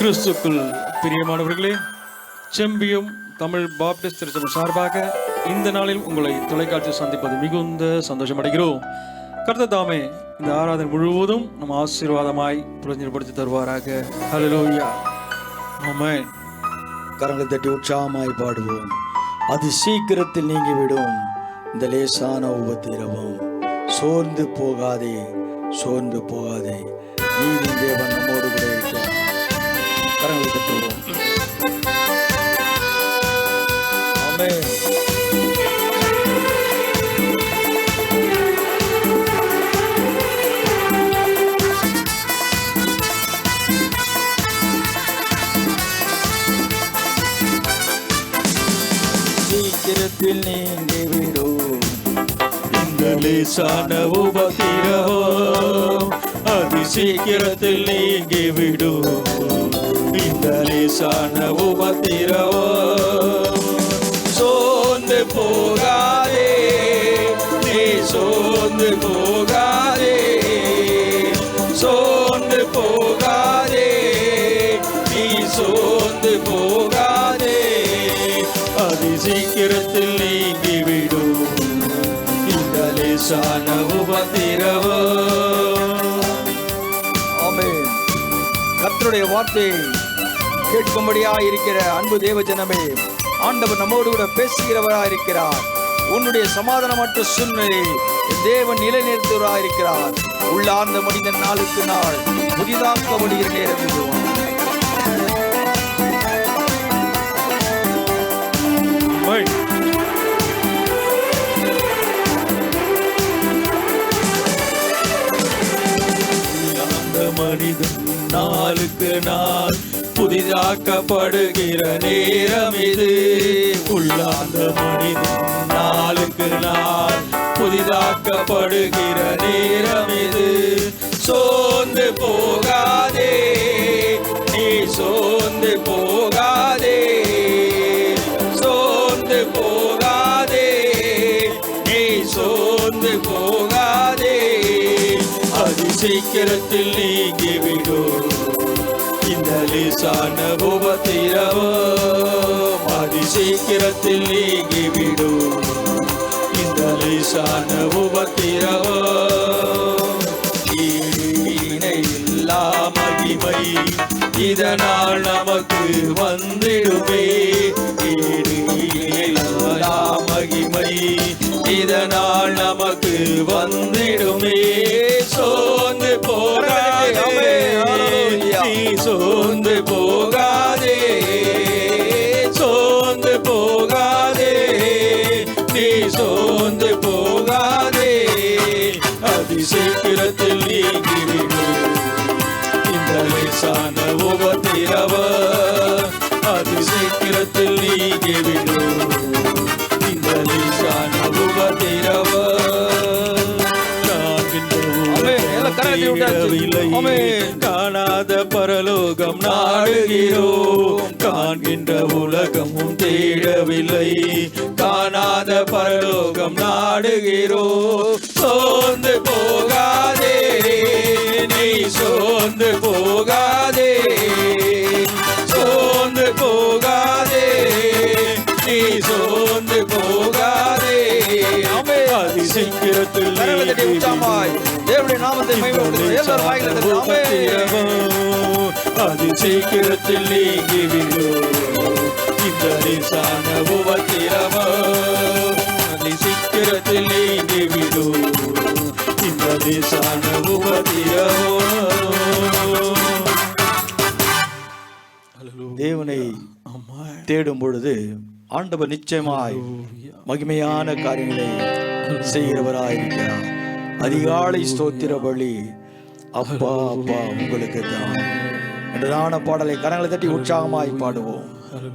கிறிஸ்துக்குள் பிரியமானவர்களே, செம்பியும் தமிழ் பாப்டிஸ்ட் திருச்சபை சார்பாக இந்த நாளில் உங்களை தொலைக்காட்சி சந்திப்பது மிகுந்த சந்தோஷம் அடைகிறோம். கர்த்தர் தாமே இந்த ஆராதனை முழுவதும் நம்ம ஆசீர்வாதமாய் பிரயோஜனப்படுத்தி தருவாராக. ஹல்லேலூயா, ஆமென். கரங்களை தட்டி உற்சாகமாய் பாடுவோம். அது சீக்கிரத்தில் நீங்கிவிடும் இந்த லேசான உபத்திரவம். சோர்ந்து போகாதே, சோர்ந்து போகாதே, நீதி தேவன் நம்மோடு கூட இருக்கிறார். கரங்களை தட்டுவோம். ஆமென். சீக்கிரத்தில் நீங்கிவிடும் இந்த லேசான உபத்திரவம், அது சீக்கிரத்தில் நீங்கிவிடும். இந்த லேசான உபத்திரவம், சோர்ந்து போகாதே, நீ சோர்ந்து போகாதே, சோர்ந்து போகாதே, நீ சோர்ந்து போகாதே, அது சீக்கிரத்தில் நீங்கிவிடும் இந்த லேசான உபத்திரவம். ஆமென். கர்த்தருடைய வார்த்தை கேட்கும்படியாக இருக்கிற அன்பு தேவ ஜனமே, ஆண்டவர் நம்மோடு கூட பேசுகிறவராக இருக்கிறார். உன்னுடைய சமாதானமற்ற சூழ்நிலை தேவன் நிலைநிறுத்துவராக இருக்கிறார். உள்ளார்ந்த மனிதன் நாளுக்கு நாள் புதிதாக்கப்படுகிற நேரம் இதுவான். மனிதன் நாளுக்கு நாள் புதிதாக்கப்படுகிற நேரம் இது. உள்ளார்ந்த மனிதன் நாளுக்கு நாள் புதிதாக்கப்படுகிற நேரம் இது. சோர்ந்து போகாதே, நீ சோர்ந்து போகாதே, சோர்ந்து போகாதே, நீ சோர்ந்து போகாதே, அது சீக்கிரத்தில் நீங்கிவிடும் இந்த லேசான உபத்திரவம். அது சீக்கிரத்தில் நீங்கிவிடும் இந்த லேசான உபத்திரவம். ஈடிணையில்லா மகிமை இதனால் நமக்கு வந்திடுமே. ஈடிணையில்லா மகிமை இதனால் நமக்கு வந்திடுமே. சோர்ந்து போகாதே, நீ சோர்ந்து போகாதே, சோர்ந்து போகாதே, நீ சோர்ந்து போகாதே, அது சீக்கிரத்தில் நீங்கிவிடும் இந்த லேசான உபத்திரவம். அது சீக்கிரத்தில் நீங்கிவிடும் இந்த லேசான உபத்திரவம். காணாத பரலோகம் நாடுகிறோம், காண்கின்ற உலகமும் தேடவில்லை. காணாத பரலோகம் நாடுகிறோம். சோர்ந்து போகாதே, நீ சோர்ந்து போகாதே, சோர்ந்து போகாதே, நீ சோர்ந்து போகாதே, அது சீக்கிரத்தில் தேவனுடைய நாமத்தை அது சீக்கிரத்தில் நீங்கிவிடும் இந்த லேசான உபத்திரவம். அது சீக்கிரத்தில் நீங்கிவிடும் இந்த லேசான உபத்திரவம். தேவனை தேடும் பொழுது ஆண்டவர் நிச்சயமாய் மகிமையான காரியங்களை செய்கிறவராயிருக்கிறார். அதிகாலை ஸ்தோத்திர பலி அப்பா அப்பா உங்களுக்கு தான் என்றதான பாடலை கரங்களை தட்டி உற்சாகமாய் பாடுவோம்.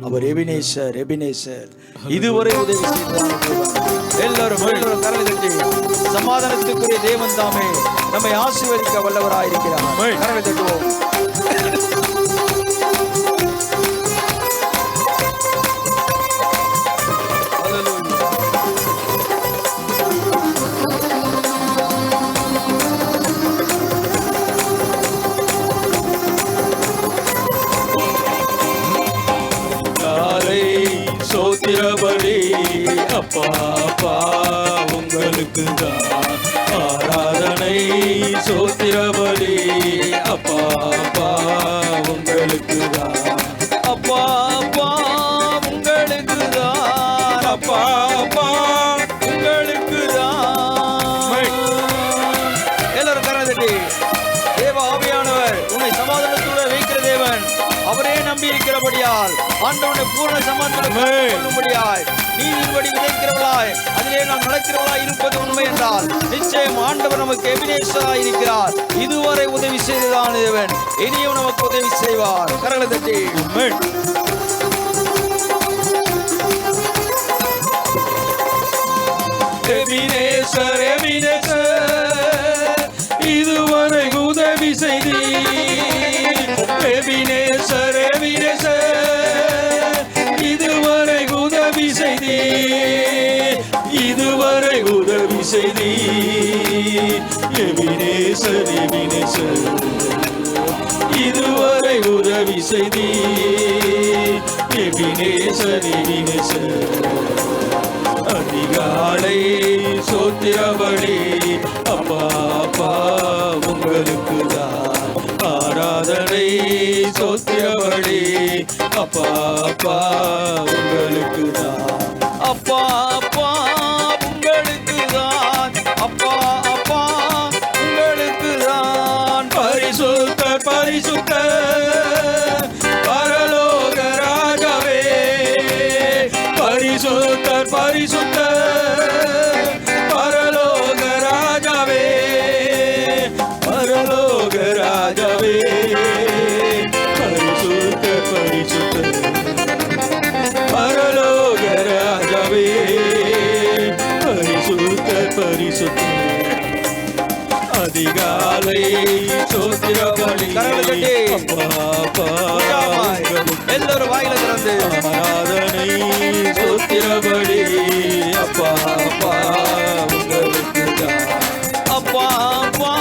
அவர் எபினேசர், எபினேசர், இதுவரை உதவி செய்தார். எல்லாரும் கரங்களை தட்டி சமாதானத்துக்குரிய தேவன் தாமே நம்மை ஆசீர்வதிக்க வல்லவராயிருக்கிறார். கரங்களை தட்டுவோம். அப்பா அப்பா உங்களுக்கு தான் ஆராதனை சோத்திர பலி. அப்பா அப்பா உங்களுக்கு தான், அப்பா அப்பா உங்களுக்கு தான், அப்பா அப்பா உங்களுக்கு தான். எல்லாரும் கரதட்டி, தேவ ஆவியானவர் உன்னை சமாதானத்தோட வைக்கிற தேவன், அவரே நம்பி இருக்கிறபடியால் ஆண்டவருடைய பூரண சமாதானத்தும்படியாய் நீதிபடி விதைக்கிறவளாய் அதிலே நாம் நடக்கிறவளாய் இருப்பது உண்மை என்றால் நிச்சயம் ஆண்டவர் நமக்கு எபினேசராய் இருக்கிறார். இதுவரை உதவி செய்ததான தேவன் இனியும் நமக்கு உதவி செய்வார். கரங்களை தட்டி எபினேசர் எபினேசர் இதுவரை உதவி செய்தீர். எபினேசர் எபினேசர் இதுவரை உதவி செய்தீர், இதுவரை உதவி செய்தீர். எபினேசர் எபினேசர் இதுவரை உதவி செய்தீர். எபினேசர் எபினேசர் அதிகாலை சோத்திர பலி. அப்பா அப்பா உங்களுக்கு தான் ஆராதனை சோத்திர பலி. அப்பா அப்பா உங்களுக்கு தான், அப்பா அப்பா உங்களுக்கு தான், அப்பா அப்பா உங்களுக்கு தான். பரிசுத்தர் பரிசுத்தர் பரலோக ராஜாவே, பரிசுத்தர் பரிசுத்தர் பரலோக ராஜாவே, பரலோக ராஜாவே. பரிசுத்தர் பரிசுத்தர் பரலோக ராஜாவே, பரிசுத்தர் பரிசுத்தர் அதிகாலை சோத்திர பலி. அப்பா அப்பா எல்லாரும் வாயில திறந்து ஆராதனை சோத்திர பலி. அப்பா அப்பா உங்களுக்கு தான், அப்பா அப்பா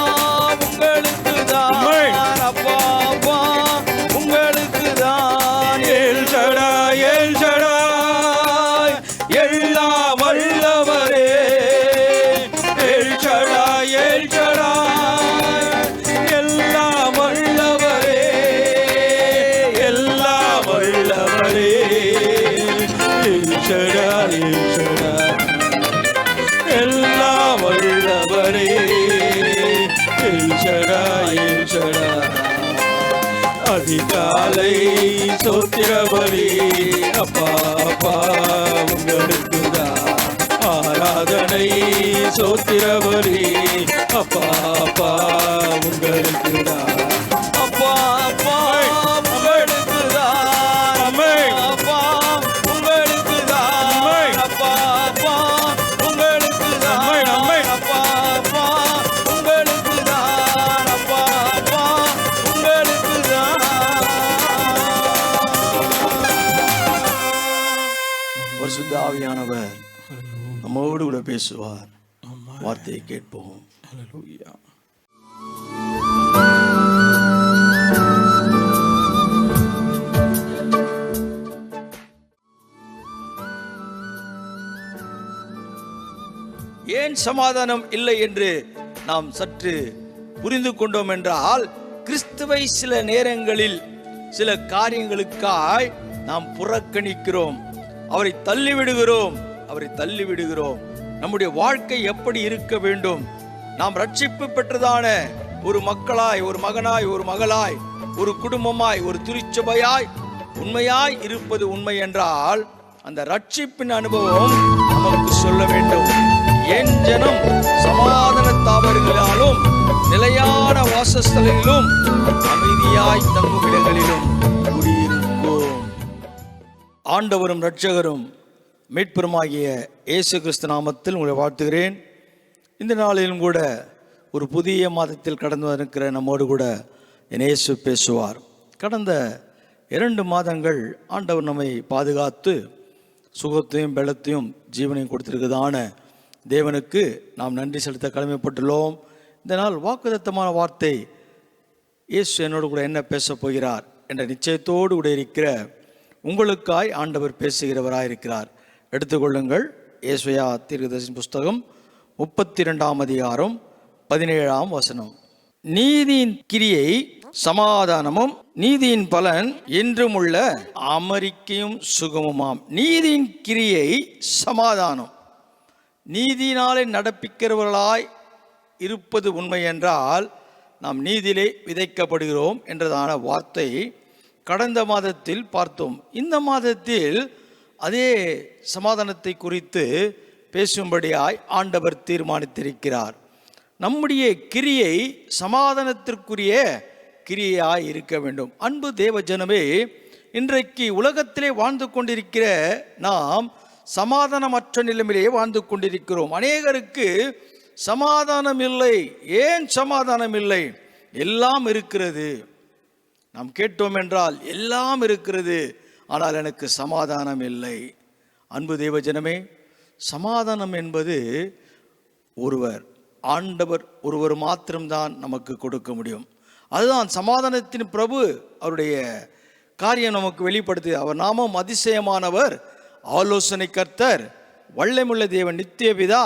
உங்களுக்கு தான், அப்பா அப்பா உங்களுக்கு தான். எல் ஷடாய் எல் ஷடாய் எல்லாம் வல்லவரே, எல் ஷடாய் எல் ஷடாய் எல்லாம் வல்லவரே, எல்லாம் வல்லவரே. எல் ஷடாய் எல் ஷடாய் எல்லாம் வல்லவரே, எல் ஷடாய் எல் ஷடாய் அதிகாலை சோத்திர பலி. அப்பா அப்பா உங்களுக்கு தான் ஆராதனை சோத்திர பலி. அப்பா அப்பா உங்களுக்கு தான், அப்பா அப்பா உங்களுக்கு தான், அப்பா உங்களுக்கு தான், அப்பா அப்பா உங்களுக்கு தான், அப்பா அப்பா உங்களுக்கு தான், அப்பா அப்பா உங்களுக்கு தான். பரிசுத்த ஆவியானவர் நம்மோடு கூட பேசுவார். வார்த்தையை கேட்போம். ஹல்லேலூயா. ஏன் சமாதானம் இல்லை என்று நாம் சற்று புரிந்து கொண்டோம் என்றால், கிறிஸ்துவை சில நேரங்களில் சில காரியங்களுக்காய் நாம் புறக்கணிக்கிறோம், அவரை தள்ளிவிடுகிறோம், அவரை தள்ளிவிடுகிறோம். நம்முடைய வாழ்க்கை எப்படி இருக்க வேண்டும்? நாம் ரட்சிப்பு பெற்றதான ஒரு மக்களாய், ஒரு மகனாய், ஒரு மகளாய், ஒரு குடும்பமாய், ஒரு திருச்சபையாய் உண்மையாய் இருப்பது உண்மை என்றால் அந்த ரட்சிப்பின் அனுபவம் நமக்கு சொல்ல வேண்டும். என் ஜனம் சமாதான தாவரங்களாலும் நிலையான வாசஸ்தலிலும் அமைதியாய் தங்கும் இடங்களிலும் குடியிருக்கும். ஆண்டவரும் இரட்சகரும் மீட்பருமாகிய இயேசு கிறிஸ்து நாமத்தில் உங்களை வாழ்த்துகிறேன். இந்த நாளிலும் கூட ஒரு புதிய மாதத்தில் கடந்து இருக்கிற நம்மோடு கூட என் இயேசு பேசுவார். கடந்த 2 மாதங்கள் ஆண்டவர் நம்மை பாதுகாத்து சுகத்தையும் பலத்தையும் ஜீவனையும் கொடுத்திருக்கிறதான தேவனுக்கு நாம் நன்றி செலுத்த கடமைப்பட்டுள்ளோம். இந்த நாள் வாக்குத்தத்தமான வார்த்தை, இயேசு என்னோடு கூட என்ன பேசப் போகிறார் என்ற நிச்சயத்தோடு கூட இருக்கிற உங்களுக்காய் ஆண்டவர் பேசுகிறவராயிருக்கிறார். எடுத்துக்கொள்ளுங்கள். ஏசாயா தீர்க்கதரிசி புஸ்தகம் 32ஆம் அதிகாரம் 17ஆம் வசனம். நீதியின் கிரியை சமாதானமும் நீதியின் பலன் என்றும் உள்ள அமெரிக்கையும் சுகமுமாம். நீதியின் கிரியை சமாதானம். நீதியினாலே நடப்பிக்கிறவர்களாய் இருப்பது உண்மை என்றால் நாம் நீதியிலே விதைக்கப்படுகிறோம் என்றதான வார்த்தை கடந்த மாதத்தில் பார்த்தோம். இந்த மாதத்தில் அதே சமாதானத்தை குறித்து பேசும்படியாய் ஆண்டவர் தீர்மானித்திருக்கிறார். நம்முடைய கிரியை சமாதானத்திற்குரிய கிரியையாய் இருக்க வேண்டும். அன்பு தேவ ஜனமே, இன்றைக்கு உலகத்திலே வாழ்ந்து கொண்டிருக்கிற நாம் சமாதானமற்ற நிலைமையிலே வாழ்ந்து கொண்டிருக்கிறோம். அநேகருக்கு சமாதானம் இல்லை. ஏன் சமாதானம் இல்லை? எல்லாம் இருக்கிறது. நாம் கேட்டோம் என்றால் எல்லாம் இருக்கிறது, ஆனால் எனக்கு சமாதானம் இல்லை. அன்பு தேவ ஜனமே, சமாதானம் என்பது ஒருவர், ஆண்டவர் ஒருவர் மாத்திரம்தான் நமக்கு கொடுக்க முடியும். அதுதான் சமாதானத்தின் பிரபு. அவருடைய காரியம் நமக்கு வெளிப்படுத்தி, அவர் நாமம் அதிசயமானவர், ஆலோசனை கர்த்தர், வல்லமையுள்ள தேவன், நித்திய பிதா,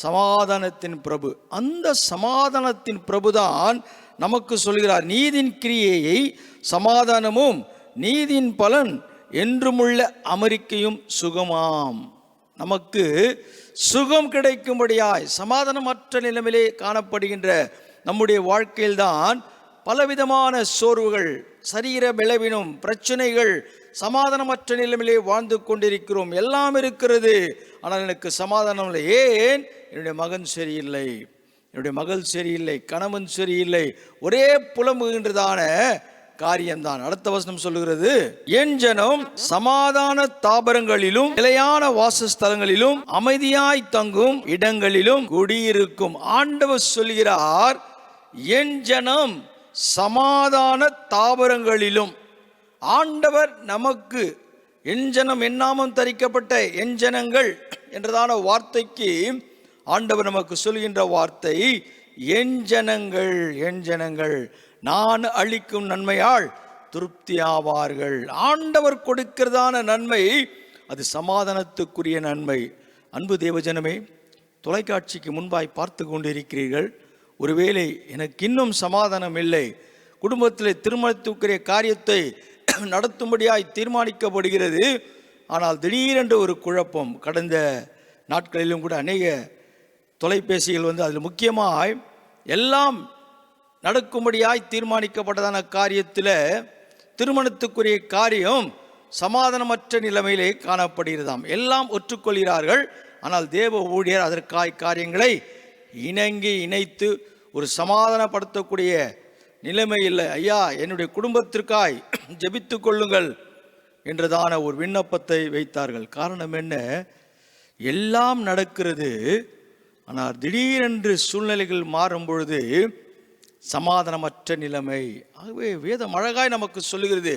சமாதானத்தின் பிரபு. அந்த சமாதானத்தின் பிரபுதான் நமக்கு சொல்கிறார், நீதியின் கிரியையை சமாதானமும் நீதியின் பலன் என்றுமுள்ள அமெரிக்கையும் சுகமாம். நமக்கு சுகம் கிடைக்கும்படியாய் சமாதானமற்ற நிலைமையிலே காணப்படுகின்ற நம்முடைய வாழ்க்கையில்தான் பலவிதமான சோர்வுகள், சரீர விளைவினும் பிரச்சனைகள், சமாதானமற்ற நிலைமையிலே வாழ்ந்து கொண்டிருக்கிறோம். எல்லாம் இருக்கிறது, ஆனால் எனக்கு சமாதானம் இல்லை. ஏன்? என்னுடைய மகன் சரியில்லை, என்னுடைய மகள் சரியில்லை, கணவன் சரியில்லை, ஒரே புலம்புகின்றதான காரியம்தான். அடுத்த வசனம் சொல்லுகிறது, என் ஜனம் சமாதான தாபரங்களிலும் நிலையான வாசஸ்தலங்களிலும் அமைதியாய் தங்கும் இடங்களிலும் குடியிருக்கும். ஆண்டவர் சொல்கிறார், என் ஜனம் சமாதான தாபரங்களிலும். ஆண்டவர் நமக்கு என் ஜனம், என்னாமம் தரிக்கப்பட்ட என் ஜனங்கள் என்றதான வார்த்தைக்கு ஆண்டவர் நமக்கு சொல்கின்ற வார்த்தை என் ஜனங்கள். என் ஜனங்கள் நான் அளிக்கும் நன்மையால் திருப்தி ஆவார்கள். ஆண்டவர் கொடுக்கிறதான நன்மை அது சமாதானத்துக்குரிய நன்மை. அன்பு தேவஜனமே, தொலைக்காட்சிக்கு முன்பாய் பார்த்து கொண்டிருக்கிறீர்கள். ஒருவேளை எனக்கு இன்னும் சமாதானம் இல்லை, குடும்பத்தில் திருமணத்துக்குரிய காரியத்தை நடத்தும்படியாய் தீர்மானிக்கப்படுகிறது, ஆனால் திடீரென்று ஒரு குழப்பம். கடந்த நாட்களிலும் கூட அநேக தொலைபேசிகள் அதில் முக்கியமாய் எல்லாம் நடக்கும்படியாய் தீர்மானிக்கப்பட்டதான காரியத்தில் திருமணத்துக்குரிய காரியம் சமாதானமற்ற நிலைமையிலே காணப்படுகிறதாம். எல்லாம் ஒற்றுக்கொள்கிறார்கள், ஆனால் தேவ ஊழியர் அதற்காய் காரியங்களை இணைத்து ஒரு சமாதானப்படுத்தக்கூடிய நிலைமை இல்லை. ஐயா, என்னுடைய குடும்பத்திற்காய் ஜெபித்து கொள்ளுங்கள் என்றதான ஒரு விண்ணப்பத்தை வைத்தார்கள். காரணம் என்ன? எல்லாம் நடக்கிறது, ஆனால் திடீரென்று சூழ்நிலைகள் மாறும் பொழுது சமாதானமற்ற நிலைமை. ஆகவே வேதம் அழகாய் நமக்கு சொல்லுகிறது,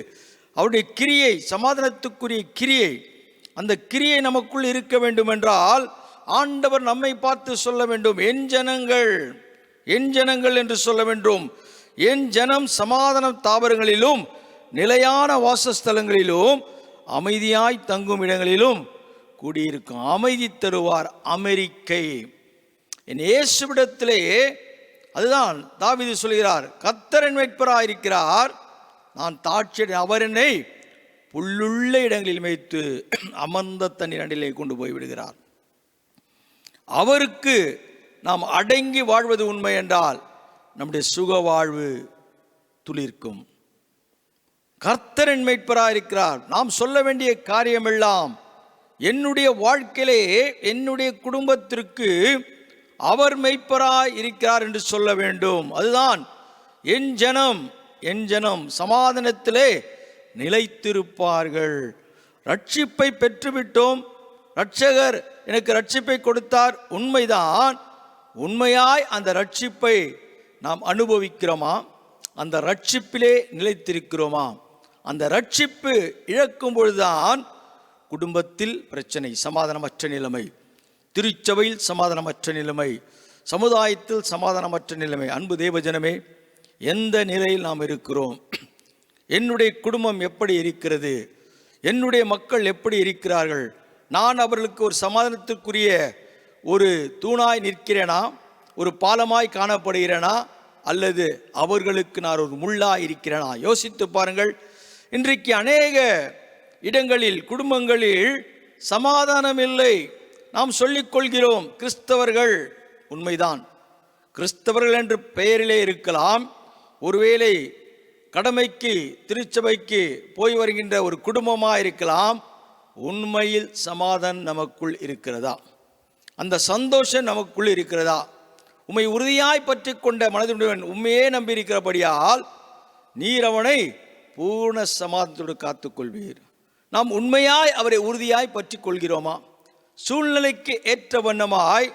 அவருடைய கிரியை சமாதானத்துக்குரிய கிரியை, அந்த கிரியை நமக்குள் இருக்க வேண்டும் என்றால் ஆண்டவர் நம்மை பார்த்து சொல்ல வேண்டும், என் ஜனங்கள், என் ஜனங்கள் என்று சொல்ல வேண்டும். என் ஜனம் சமாதான தாவரங்களிலும் நிலையான வாசஸ்தலங்களிலும் அமைதியாய் தங்கும் இடங்களிலும் கூடியிருக்கும். அமைதி தருவார் அமெரிக்கை. என் இயேசுவிடத்திலே அதுதான் தாவீது சொல்கிறார், கர்த்தர் என் மீட்பராயிருக்கிறார், நான் தாட்சி, அவர் என்னை புல்லுள்ள இடங்களில் வைத்து அமர்ந்த தண்ணீர் அண்டிலே கொண்டு போய் விடுகிறார். அவருக்கு நாம் அடங்கி வாழ்வது உண்மை என்றால் நம்முடைய சுக வாழ்வு துளிர்க்கும். கர்த்தர் என் மீட்பராயிருக்கிறார். நாம் சொல்ல வேண்டிய காரியமெல்லாம் என்னுடைய வாழ்க்கையிலே என்னுடைய குடும்பத்திற்கு அவர் மெய்ப்பராய் இருக்கிறார் என்று சொல்ல வேண்டும். அதுதான் என் ஜனம், என் ஜனம் சமாதானத்திலே நிலைத்திருப்பார்கள். ரட்சிப்பை பெற்றுவிட்டோம், இரட்சகர் எனக்கு ரட்சிப்பை கொடுத்தார், உண்மைதான். உண்மையாய் அந்த ரட்சிப்பை நாம் அனுபவிக்கிறோமா? அந்த ரட்சிப்பிலே நிலைத்திருக்கிறோமா? அந்த ரட்சிப்பு இழக்கும் பொழுதுதான் குடும்பத்தில் பிரச்சனை, சமாதானமற்ற நிலைமை, திருச்சபையில் சமாதானமற்ற நிலைமை, சமுதாயத்தில் சமாதானமற்ற நிலைமை. அன்பு தேவஜனமே, எந்த நிலையில் நாம் இருக்கிறோம்? என்னுடைய குடும்பம் எப்படி இருக்கிறது? என்னுடைய மக்கள் எப்படி இருக்கிறார்கள்? நான் அவர்களுக்கு ஒரு சமாதானத்துக்குரிய ஒரு தூணாய் நிற்கிறேனா, ஒரு பாலமாய் காணப்படுகிறேனா, அல்லது அவர்களுக்கு நான் ஒரு முள்ளாய் இருக்கிறேனா? யோசித்து பாருங்கள். இன்றைக்கு அநேக இடங்களில், குடும்பங்களில் சமாதானம் இல்லை. நாம் சொல்லிக் கொள்கிறோம் கிறிஸ்தவர்கள். உண்மைதான், கிறிஸ்தவர்கள் என்று பெயரிலே இருக்கலாம். ஒருவேளை கடமைக்கு திருச்சபைக்கு போய் வருகின்ற ஒரு குடும்பமாக இருக்கலாம். உண்மையில் சமாதானம் நமக்குள் இருக்கிறதா? அந்த சந்தோஷம் நமக்குள் இருக்கிறதா? உம்மை உறுதியாய் பற்றி கொண்ட மனதுடன் உண்மையே நம்பியிருக்கிறபடியால் நீர் அவனை பூர்ண சமாதானத்தோடு காத்துக்கொள்வீர். நாம் உண்மையாய் அவரை உறுதியாய் பற்றி கொள்கிறோமா? சூழ்நிலைக்கு ஏற்ற வண்ணமாய்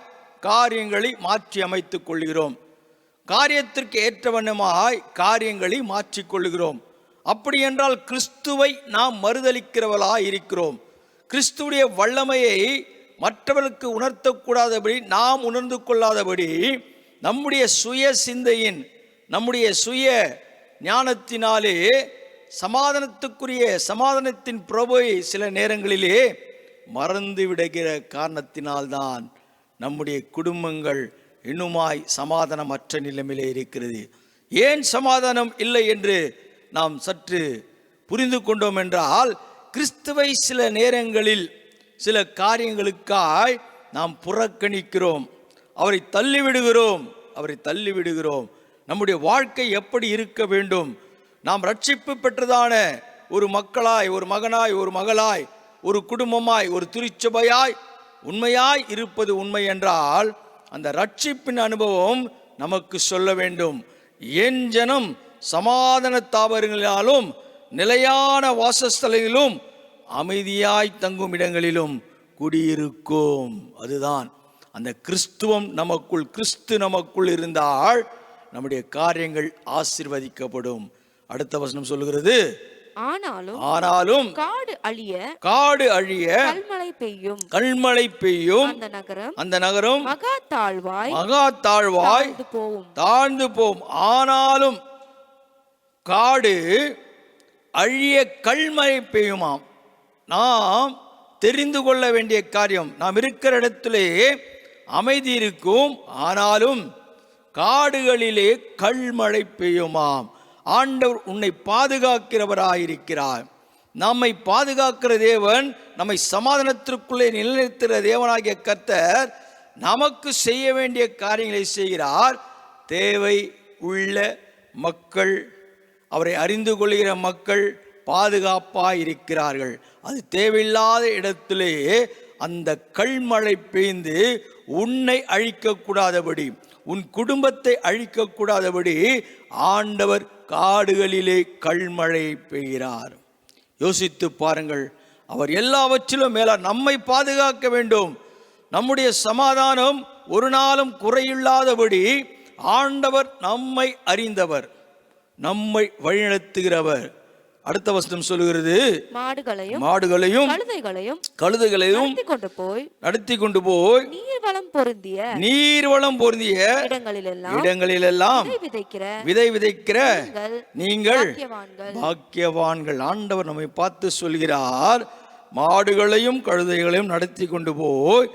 காரியங்களை மாற்றி அமைத்துக் கொள்கிறோம். காரியத்திற்கு ஏற்ற வண்ணமாய் காரியங்களை மாற்றிக்கொள்கிறோம். அப்படி என்றால் கிறிஸ்துவை நாம் மறுதலிக்கிறவர்களாய் இருக்கிறோம். கிறிஸ்துவுடைய வல்லமையை மற்றவர்களுக்கு உணர்த்தக்கூடாதபடி, நாம் உணர்ந்து கொள்ளாதபடி, நம்முடைய சுய சிந்தையின், நம்முடைய சுய ஞானத்தினாலே சமாதானத்தின் பிரபுவை சில நேரங்களிலே மறந்து விடுகிற காரணத்தினால்தான் நம்முடைய குடும்பங்கள் இன்னுமாய் சமாதானமற்ற நிலைமையிலே இருக்கிறது. ஏன் சமாதானம் இல்லை என்று நாம் சற்று புரிந்து கொண்டோம் என்றால், கிறிஸ்துவை சில நேரங்களில் சில காரியங்களுக்காய் நாம் புறக்கணிக்கிறோம், அவரை தள்ளிவிடுகிறோம். நம்முடைய வாழ்க்கை எப்படி இருக்க வேண்டும்? நாம் ரட்சிப்பு பெற்றதான ஒரு மக்களாய், ஒரு மகனாய், ஒரு மகளாய், ஒரு குடும்பமாய், ஒரு திருச்சபையாய் உண்மையாய் இருப்பது உண்மை என்றால், அந்த ரட்சிப்பின் அனுபவம் நமக்கு சொல்ல வேண்டும். என் ஜனம் சமாதான தாவரங்களினாலும் நிலையான வாசஸ்தலங்களிலும் அமைதியாய் தங்கும் இடங்களிலும் குடியிருக்கும். அதுதான் அந்த கிறிஸ்துவம் நமக்குள், கிறிஸ்து நமக்குள் இருந்தால் நம்முடைய காரியங்கள் ஆசீர்வதிக்கப்படும். அடுத்த வசனம் சொல்லுகிறது, ஆனாலும் காடு அழிய கல்மழை பெய்யும், அந்த நகரம் மகா தாழ்வாய் தாழ்ந்து போகும். ஆனாலும் காடு அழிய கல்மழை பெய்யுமாம். நாம் தெரிந்து கொள்ள வேண்டிய காரியம், நாம் இருக்கிற இடத்திலே அமைதி இருக்கும், ஆனாலும் காடுகளிலே கல்மழை பெய்யுமாம். ஆண்டவர் உன்னை பாதுகாக்கிறவராயிருக்கிறார். நம்மை பாதுகாக்கிற தேவன், நம்மை சமாதானத்திற்குள்ளே நிலைநிறுத்துகிற தேவனாகிய கர்த்தர் நமக்கு செய்ய வேண்டிய காரியங்களை செய்கிறார். தேவை உள்ள மக்கள், அவரை அறிந்து கொள்கிற மக்கள் பாதுகாப்பாக இருக்கிறார்கள். அது தேவையில்லாத இடத்திலே அந்த கல்மழை பெய்ந்து உன்னை அழிக்கக்கூடாதபடி, உன் குடும்பத்தை அழிக்கக்கூடாதபடி ஆண்டவர் காடுகளிலே கல்மழை பெய்கிறார். யோசித்து பாருங்கள். அவர் எல்லாவற்றிலும் மேல நம்மை பாதுகாக்க வேண்டும். நம்முடைய சமாதானம் ஒரு நாளும் குறையில்லாதபடி ஆண்டவர் நம்மை அறிந்தவர், நம்மை வழிநடத்துகிறவர். அடுத்த வசனம் சொல்லுகிறது, மாடுகளையும் கழுதைகளையும் நடத்தி கொண்டு போய் நீர்வளம் பொருந்திய இடங்களிலெல்லாம் விதை விதைக்கிற நீங்கள் பாக்கியவான்கள். ஆண்டவர் நம்மை பார்த்து சொல்கிறார், மாடுகளையும் கழுதைகளையும் நடத்தி கொண்டு போய்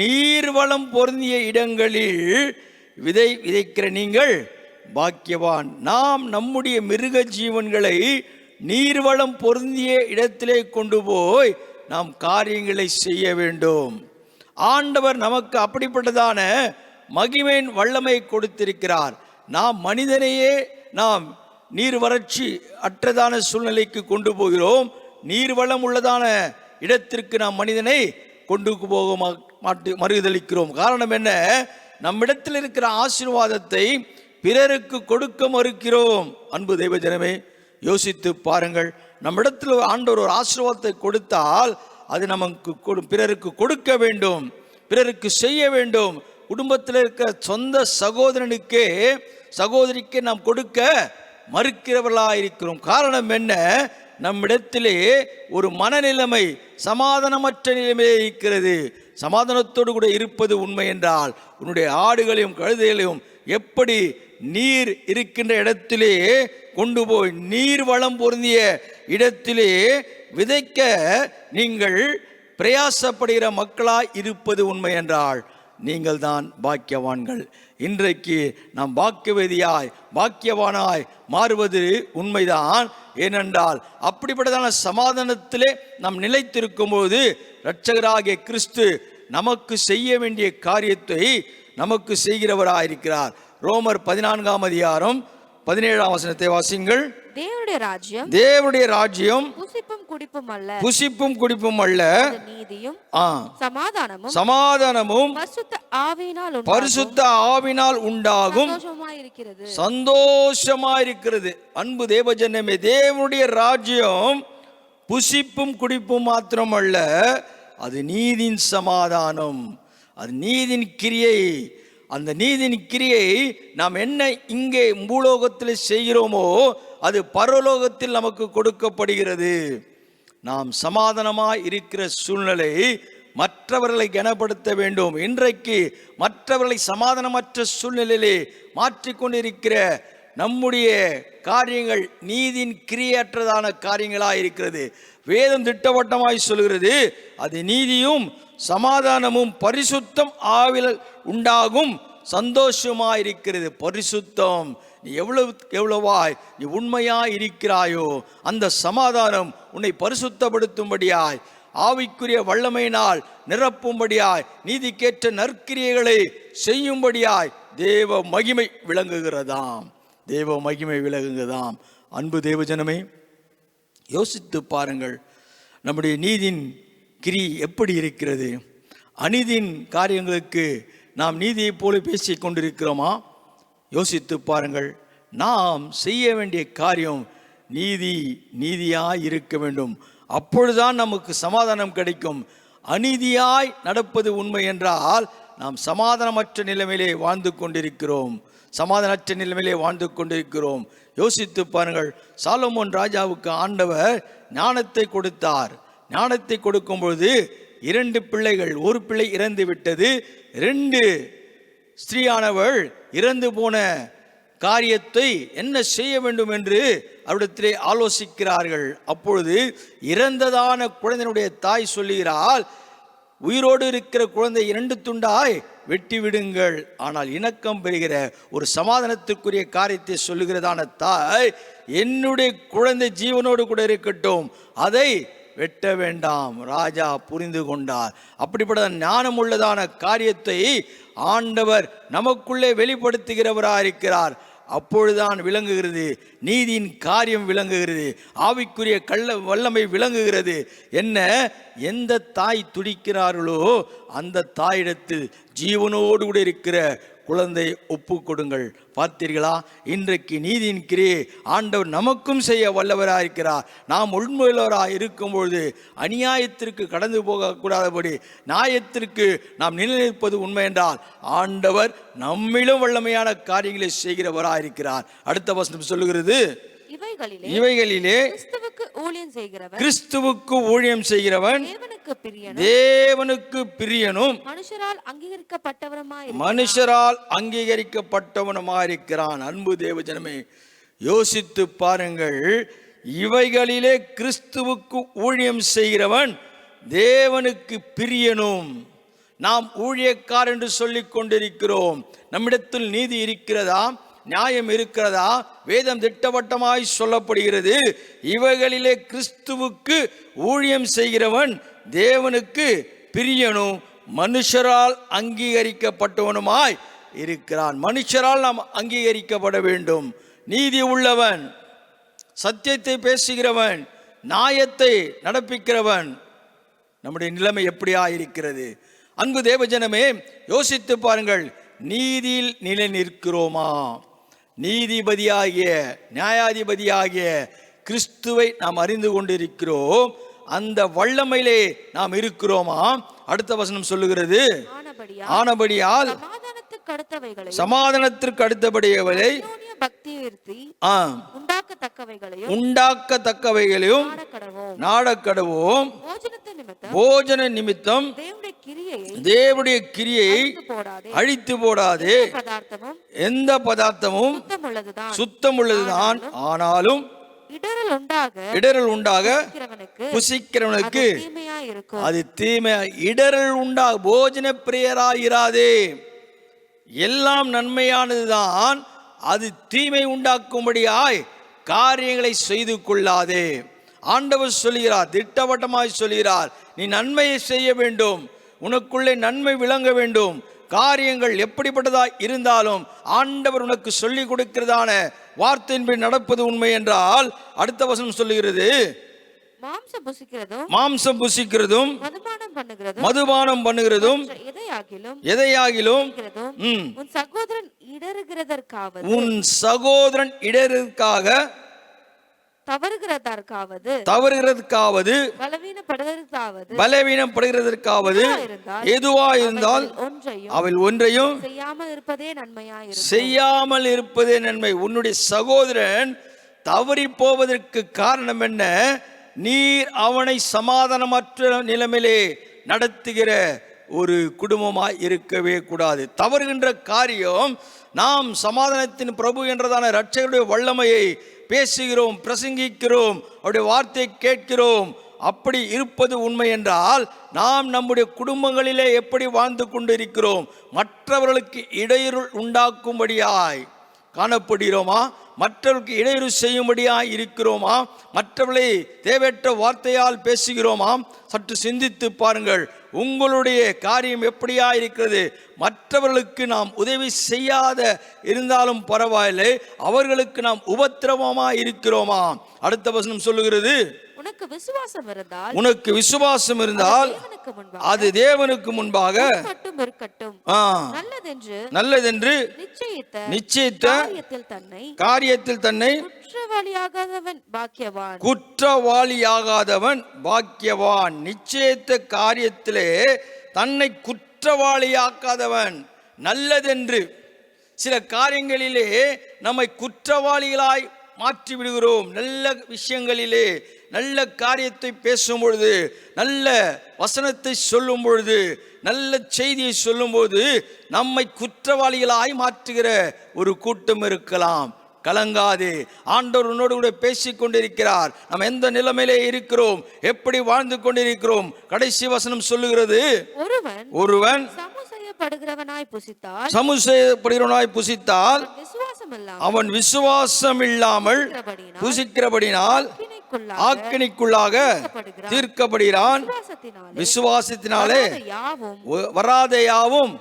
நீர்வளம் பொருந்திய இடங்களில் விதை விதைக்கிற நீங்கள் பாக்கியவான். நாம் நம்முடைய மிருக ஜீவன்களை நீர்வளம் பொருந்திய இடத்திலே கொண்டு போய் நாம் காரியங்களை செய்ய வேண்டும். ஆண்டவர் நமக்கு அப்படிப்பட்டதான மகிமையின் வல்லமை கொடுத்திருக்கிறார். நாம் மனிதனையே நாம் நீர் வறட்சி அற்றதான சூழ்நிலைக்கு கொண்டு போகிறோம். நீர்வளம் உள்ளதான இடத்திற்கு நாம் மனிதனை கொண்டு போக மறுதளிக்கிறோம். காரணம் என்ன? நம்மிடத்தில் இருக்கிற ஆசீர்வாதத்தை பிறருக்கு கொடுக்க மறுக்கிறோம். அன்பு தெய்வ ஜனமே, யோசித்து பாருங்கள். நம்மிடத்தில் ஆண்டவர் ஒரு ஆசீர்வாதத்தை கொடுத்தால் அது நமக்கு பிறருக்கு கொடுக்க வேண்டும், பிறருக்கு செய்ய வேண்டும். குடும்பத்தில் இருக்கிற சொந்த சகோதரனுக்கே சகோதரிக்கே நாம் கொடுக்க மறுக்கிறவர்களாக இருக்கிறோம். காரணம் என்ன? நம்மிடத்திலே ஒரு மனநிலைமை சமாதானமற்ற நிலைமையே இருக்கிறது. சமாதானத்தோடு கூட இருப்பது உண்மை என்றால், உன்னுடைய ஆடுகளையும் கழுதைகளையும் எப்படி நீர் இருக்கின்ற இடத்திலே கொண்டு போய் நீர் வளம் பொருந்திய இடத்திலே விதைக்க நீங்கள் பிரயாசப்படுகிற மக்களாய் இருப்பது உண்மை என்றால் நீங்கள் தான் பாக்கியவான்கள். இன்றைக்கு நாம் பாக்கியவானாய் மாறுவது உண்மைதான். ஏனென்றால் அப்படிப்பட்டதான சமாதானத்திலே நாம் நிலைத்திருக்கும் போது இரட்சகராகிய கிறிஸ்து நமக்கு செய்ய வேண்டிய காரியத்தை நமக்கு செய்கிறவராயிருக்கிறார். ரோமர் 14ஆம் அதிகாரம் 17ஆம் வசனத்தை வாசிங்கள். தேவனுடைய ராஜ்யம் புசிப்பும் குடிப்பும் அல்ல, நீதியும் சமாதானமும் பரிசுத்த ஆவினால் உண்டாகும் சந்தோஷமாயிருக்கிறது. அன்பு தேவஜனமே, தேவனுடைய ராஜ்யம் புசிப்பும் குடிப்பும் மாத்திரம் அல்ல, அது நீதியின் சமாதானம், அது நீதியின் கிரியை. அந்த நீதியின் கிரியை நாம் என்ன இங்கே பூலோகத்தில் செய்கிறோமோ அது பரலோகத்தில் நமக்கு கொடுக்கப்படுகிறது. நாம் சமாதானமாய் இருக்கிற சூழ்நிலை மற்றவர்களை கனப்படுத்த வேண்டும். இன்றைக்கு மற்றவர்களை சமாதானமற்ற சூழ்நிலையிலே மாற்றிக்கொண்டிருக்கிற நம்முடைய காரியங்கள் நீதியின் கிரியற்றதான காரியங்களாக இருக்கிறது. வேதம் திட்டவட்டமாய் சொல்கிறது, அது நீதியும் சமாதானமும் பரிசுத்தம் ஆவில உண்டாகும் சந்தோஷமாயிருக்கிறது. பரிசுத்தம், நீ எவ்வளவாய் நீ உண்மையாய் இருக்கிறாயோ அந்த சமாதானம் உன்னை பரிசுத்தப்படுத்தும்படியாய், ஆவிக்குரிய வல்லமையினால் நிரப்பும்படியாய், நீதிக்கேற்ற நற்கிரியைகளை செய்யும்படியாய் தேவ மகிமை விளங்குகிறதாம். தேவ மகிமை விளங்குகிறதாம். அன்பு தேவஜனமே, யோசித்து பாருங்கள், நம்முடைய நீதியின் கிரி எப்படி இருக்கிறது? அநீதியின் காரியங்களுக்கு நாம் நீதியைப் போல பேசிக் கொண்டிருக்கிறோமா? யோசித்து பாருங்கள். நாம் செய்ய வேண்டிய காரியம் நீதியாய் இருக்க வேண்டும். அப்பொழுதுதான் நமக்கு சமாதானம் கிடைக்கும். அநீதியாய் நடப்பது உண்மை என்றால் நாம் சமாதானமற்ற நிலைமையிலே வாழ்ந்து கொண்டிருக்கிறோம். யோசித்து பாருங்கள். சாலமோன் ராஜாவுக்கு ஆண்டவர் ஞானத்தை கொடுத்தார். ஞானத்தை கொடுக்கும் பொழுது 2 பிள்ளைகள், ஒரு பிள்ளை இறந்து விட்டது. 2 ஸ்திரீயானவள் இறந்து போன காரியத்தை என்ன செய்ய வேண்டும் என்று அவரிடத்திலே ஆலோசிக்கிறார்கள். அப்பொழுது இறந்ததான குழந்தையினுடைய தாய் சொல்லுகிறாள், உயிரோடு இருக்கிற குழந்தை 2 துண்டாய் வெட்டி விடுங்கள். ஆனால் இணக்கம் பெறுகிற ஒரு சமாதானத்துக்குரிய காரியத்தை சொல்லுகிறதான தாய், என்னுடைய குழந்தை ஜீவனோடு கூட இருக்கட்டும், அதை வெட்ட வேண்டாம். ராஜா புரிந்து கொண்டார். அப்படிப்பட்ட ஞானம் உள்ளதான காரியத்தை ஆண்டவர் நமக்குள்ளே வெளிப்படுத்துகிறவராயிருக்கிறார். அப்பொழுதுதான் விளங்குகிறது, நீதியின் காரியம் விளங்குகிறது, ஆவிக்குரிய வல்லமை விளங்குகிறது. என்ன, எந்த தாய் துடிக்கிறார்களோ அந்த தாயிடத்தில் ஜீவனோடு கூட இருக்கிற குழந்தை ஒப்பு கொடுங்கள். பார்த்தீர்களா? இன்றைக்கு நீதியின் கிரியை ஆண்டவர் நமக்கும் செய்ய வல்லவராயிருக்கிறார். நாம் உண்மையுள்ளவராக இருக்கும்பொழுது அநியாயத்திற்கு கடந்து போகக்கூடாதபடி நியாயத்திற்கு நாம் நிலைநிற்பது உண்மை என்றால் ஆண்டவர் நம்மிலும் வல்லமையான காரியங்களை செய்கிறவராயிருக்கிறார். அடுத்த வசனம் சொல்லுகிறது, இவைகளிலே கிறிஸ்துவுக்கு ஊழியம் செய்கிறவன் தேவனுக்கு பிரியனும் மனுஷரால் அங்கீகரிக்கப்பட்டவனுமாயிருக்கிறான். அன்பு தேவஜனமே, யோசித்து பாருங்கள். இவைகளிலே கிறிஸ்துவுக்கு ஊழியம் செய்கிறவன் தேவனுக்கு பிரியனும். நாம் ஊழியக்கார் என்று சொல்லிக் கொண்டிருக்கிறோம். நம்மிடத்தில் நீதி இருக்கிறதா? நியாயம் இருக்கிறதா? வேதம் திட்டவட்டமாய் சொல்லப்படுகிறது, இவைகளிலே கிறிஸ்துவுக்கு ஊழியம் செய்கிறவன் தேவனுக்கு பிரியனும் மனுஷரால் அங்கீகரிக்கப்பட்டவனுமாய் இருக்கிறான். மனுஷரால் நாம் அங்கீகரிக்கப்பட வேண்டும். நீதி உள்ளவன், சத்தியத்தை பேசுகிறவன், நியாயத்தை நடப்பிக்கிறவன். நம்முடைய நிலைமை எப்படியா இருக்கிறது? அன்பு தேவஜனமே, யோசித்து பாருங்கள். நீதியில் நிலை நிற்கிறோமா? நீதிபதியாகிய நியாயாதிபதியாகிய கிறிஸ்துவை நாம் அறிந்து கொண்டிருக்கிறோம். அந்த வல்லமையிலே நாம் இருக்கிறோமா? அடுத்த வசனம் சொல்லுகிறது, ஆனபடியால் சமாதானத்திற்கு அடுத்தபடியவளை உண்டாக்கத்தக்கவைகளையும் நாடக்கடவோம். போஜன நிமித்தம் தேவனுடைய கிரியை அழித்து போடாதே. எந்த பதார்த்தமும் சுத்தம் உள்ளதுதான், ஆனாலும் இடரல் உண்டாக புசிக்கிறவனுக்கு அது தீமையா. இடரல் உண்டாக போஜன பிரியராயிராதே. எல்லாம் நன்மையானதுதான், அது தீமை உண்டாக்கும்படியாய் காரியங்களை செய்து கொள்ளாதே. ஆண்டவர் சொல்கிறார், திட்டவட்டமாய் சொல்கிறார், நீ நன்மையை செய்ய வேண்டும், உனக்குள்ளே நன்மை விளங்க வேண்டும். காரியங்கள் எப்படிப்பட்டதாய் இருந்தாலும் ஆண்டவர் உனக்கு சொல்லிக் கொடுக்கிறதான வார்த்தையின்படி நடப்பது உண்மை என்றால், அடுத்த வசனம் சொல்லுகிறது, மாம்சம் புசிக்கிறதும் மதுபானம் பண்ணுகிறதும் எதையாகிலும் உன் சகோதரன் இடருக்காக தவறுகிறதற்காவது பலவீனப்படுகிறதற்காவது எதுவா இருந்தால் அவள் ஒன்றையும் செய்யாமல் இருப்பதே நன்மை. உன்னுடைய சகோதரன் தவறி போவதற்கு காரணம் என்ன? நீர் அவனை சமாதானமற்ற நிலைமையிலே நடத்துகிற ஒரு குடும்பமாய் இருக்கவே கூடாது. தவறுகின்ற காரியம், நாம் சமாதானத்தின் பிரபு என்றதான இரட்சகருடைய வல்லமையை பேசுகிறோம், பிரசங்கிக்கிறோம், அவருடைய வார்த்தையை கேட்கிறோம். அப்படி இருப்பது உண்மை என்றால், நாம் நம்முடைய குடும்பங்களிலே எப்படி வாழ்ந்து கொண்டு இருக்கிறோம்? மற்றவர்களுக்கு இடையூறு உண்டாக்கும்படியாய் காணப்படுகிறோமா? மற்றவர்களுக்கு இடையூறு செய்யும்படியாய் இருக்கிறோமா? மற்றவர்களை தேவையற்ற வார்த்தையால் பேசுகிறோமா? சற்று சிந்தித்து பாருங்கள். உங்களுடைய காரியம் எப்படியா இருக்கிறது? மற்றவர்களுக்கு நாம் உதவி செய்யாத இருந்தாலும் பரவாயில்லை, அவர்களுக்கு நாம் உபத்திரவமா இருக்கிறோமா? அடுத்த வசனம் சொல்லுகிறது, உனக்கு விசுவாசம் இருந்தால் அது தேவனுக்கு முன்பாக நல்லதென்று நிச்சயித்த காரியத்தில் தன்னை குற்றவாளியாகாதவன் பாக்கியவான். நிச்சயித்த காரியத்திலே தன்னை குற்றவாளியாக்காதவன் நல்லதென்று. சில காரியங்களிலே நம்மை குற்றவாளிகளாய் மாற்றி விடுகிறோம். நல்ல விஷயங்களிலே, நல்ல காரியத்தை பேசும் பொழுது, நல்ல வசனத்தை சொல்லும் பொழுது, நல்ல செய்தியை சொல்லும்போது நம்மை குற்றவாளிகளாய் மாற்றுகிற ஒரு கூட்டம் இருக்கலாம். கலங்காதே, ஆண்டவர் உன்னோடு கூட பேசிக் கொண்டிருக்கிறார். நாம் எந்த நிலைமையிலே இருக்கிறோம், எப்படி வாழ்ந்து கொண்டிருக்கிறோம்? கடைசி வசனம் சொல்லுகிறது, ஒருவன் சமுசயப்படுகிறவனாய் புசித்தால் அவன் விசுவாசம் இல்லாமல் புசிக்கிறபடினால் ஆக்கினைக்குள்ளாக தீர்க்கப்படுகிறான். விசுவாசத்தினாலே வராத யாவும்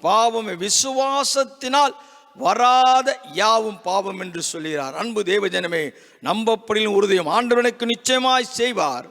பாவமே. விசுவாசத்தினால் வராத யாவும் பாவம் என்று சொல்கிறார். அன்பு தேவஜனமே, நம்பப்படியும் உறுதியும் ஆண்டவனுக்கு நிச்சயமாய் செய்வார்.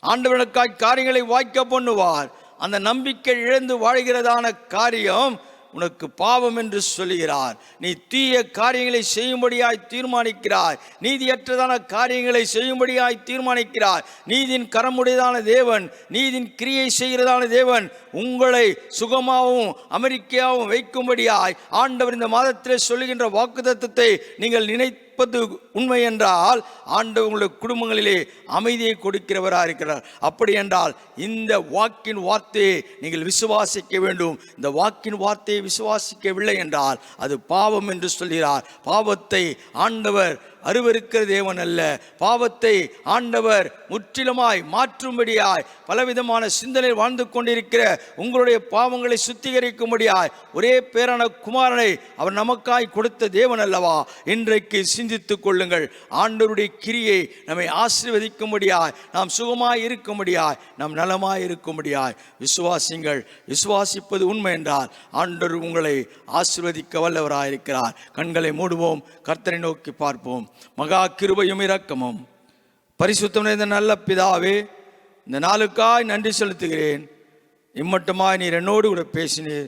ஆண்டவனுக்காய் காரியங்களை வாய்க்க பண்ணுவார். அந்த நம்பிக்கை இழந்து வாழ்கிறதான காரியம் உனக்கு பாவம் என்று சொல்லுகிறார். நீ தீய காரியங்களை செய்யும்படியாய் தீர்மானிக்கிறாய், நீதியற்றதான காரியங்களை செய்யும்படியாய் தீர்மானிக்கிறாய். நீதியின் கரமுடையதான தேவன், நீதியின் கிரியை செய்கிறதான தேவன் உங்களை சுகமாகவும் அமெரிக்காவும் வைக்கும்படியாய் ஆண்டவர் இந்த மாதத்திலே சொல்லுகின்ற வாக்குத்தத்தத்தை நீங்கள் நினைப்பது உண்மை என்றால், ஆண்டவர் உங்களுடைய குடும்பங்களிலே அமைதியை கொடுக்கிறவராக இருக்கிறார். அப்படி என்றால் இந்த வாக்கின் வார்த்தையை நீங்கள் விசுவாசிக்க வேண்டும். இந்த வாக்கின் வார்த்தையை விசுவாசிக்கவில்லை என்றால் அது பாவம் என்று சொல்கிறார். பாவத்தை ஆண்டவர் அருவருக்கிற தேவன் அல்ல. பாவத்தை ஆண்டவர் முற்றிலுமாய் மாற்றும்படியாய், பலவிதமான சிந்தனை வாழ்ந்து கொண்டிருக்கிற உங்களுடைய பாவங்களை சுத்திகரிக்கும்படியாய் ஒரே பேரான குமாரனை அவர் நமக்காய் கொடுத்த தேவன் அல்லவா? இன்றைக்கு சிந்தித்துக் கொள்ளுங்கள். ஆண்டவருடைய கிரியை நம்மை ஆசீர்வதிக்கும்படியாய், நாம் சுகமாய் இருக்கும்படியாய், நாம் நலமாய் இருக்கும்படியாய் விசுவாசிங்கள். விசுவாசிப்பது உண்மை என்றால் ஆண்டவர் உங்களை ஆசீர்வதிக்க வல்லவராயிருக்கிறார். கண்களை மூடுவோம், கர்த்தரை நோக்கி பார்ப்போம். மகா கிருபையும் இரக்கமும் பரிசுத்தம் நிறைந்த நல்ல பிதாவே, இந்த நாளுக்காய் நன்றி செலுத்துகிறேன். இம்மட்டுமாய் நீர் என்னோடு கூட பேசினீர்.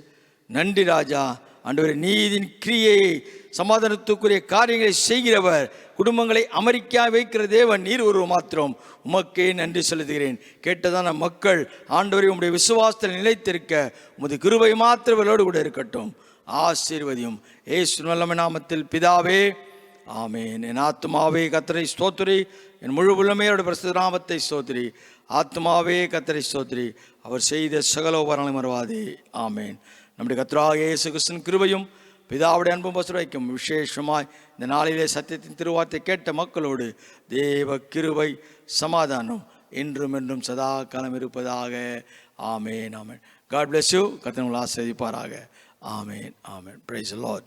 நன்றி ராஜா. ஆண்டவரே, நீதின் கிரியையை, சமாதானத்துக்குரிய காரியங்களை செய்கிறவர், குடும்பங்களை அமெரிக்கா வைக்கிற தேவன் நீர் ஒரு மாத்திரம். உமக்கே நன்றி செலுத்துகிறேன். கேட்டதான மக்கள் ஆண்டவரை உம்முடைய விசுவாசத்தில் நிலைத்திருக்க உமது கிருபை மாத்திரவர்களோடு கூட இருக்கட்டும். ஆசீர்வதியும் இயேசு நல்ல நாமத்தில் பிதாவே, ஆமேன். என் ஆத்மாவே கர்த்தரை ஸ்தோத்திரி, என் முழு உள்ளமையோட பரிசுத்த நாமத்தை ஸ்தோத்திரி. ஆத்மாவே கர்த்தரை ஸ்தோத்திரி, அவர் செய்த சகல உபகாரங்களை மறவாதே. ஆமேன். நம்முடைய கர்த்தராகிய இயேசு கிறிஸ்துவின் கிருபையும் பிதாவுடைய அன்பும் பசுரைக்கும் விசேஷமாய் இந்த நாளிலே சத்தியத்தின் திருவார்த்தை கேட்ட மக்களோடு தேவ கிருபை சமாதானம் என்றும் என்றும் சதா காலம் இருப்பதாக. Amen amen. God bless you. கர்த்தர் உங்களை ஆசீர்வதிப்பாராக. Amen amen. Praise the Lord.